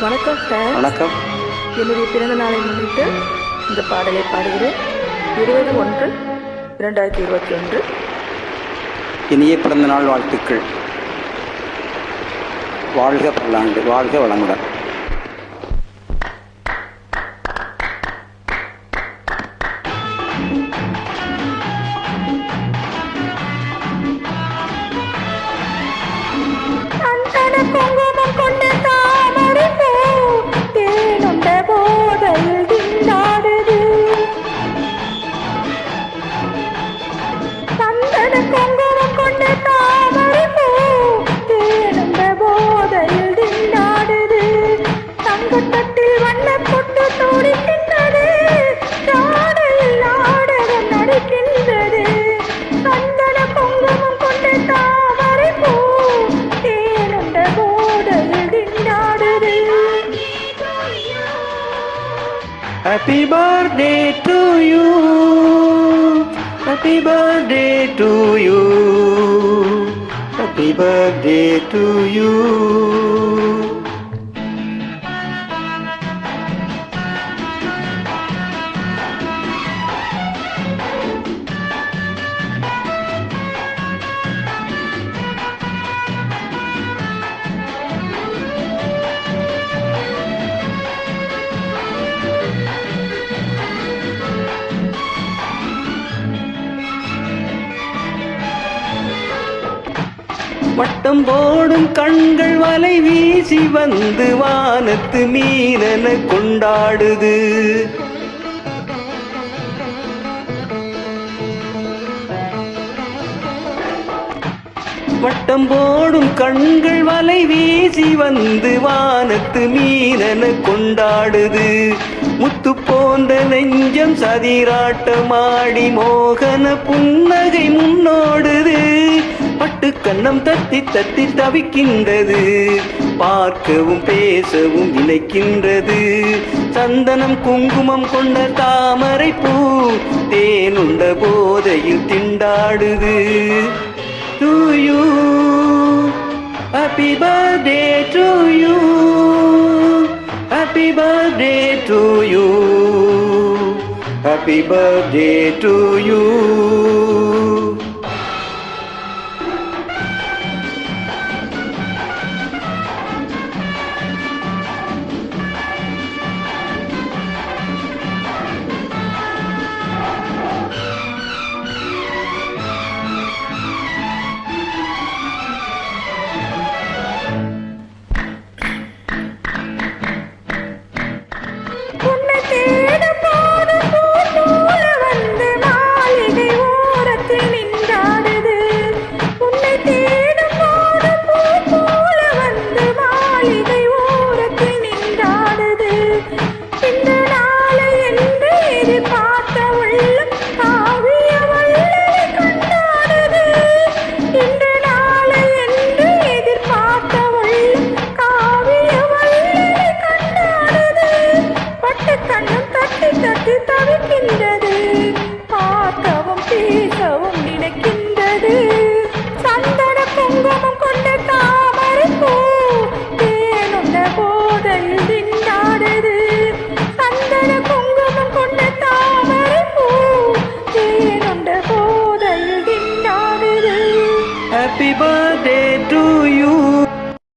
வணக்கம் சார். வணக்கம். என்னுடைய பிறந்த நாளை முன்னிட்டு இந்த பாடலை பாடுகிறேன். 20/1/2021. இனிய பிறந்த நாள் வாழ்த்துக்கள். வாழ்க பல்லாண்டு, வாழ்க வளமுடன். Happy birthday to you. Happy birthday to you. Happy birthday to you. வட்டம் போடும் கண்கள் வலை வீசி வந்து வானத்து மீனென கொண்டாடுது. வட்டம் போடும் கண்கள் வலை வீசி வந்து வானத்து மீனென கொண்டாடுது. முத்து போன்ற நெஞ்சம் சதிராட்டமாடி மோகன புன்னகை முன்னோடுது. பட்டு கண்ணம் தத்தி தத்தி தவிக்கின்றது, பார்க்கவும் பேசவும் நினைக்கின்றது. சந்தனம் குங்குமம் கொண்ட தாமரை பூ தேனுண்ட போதையில் திண்டாடுது. To you, happy birthday to you, happy birthday to you, happy birthday to you.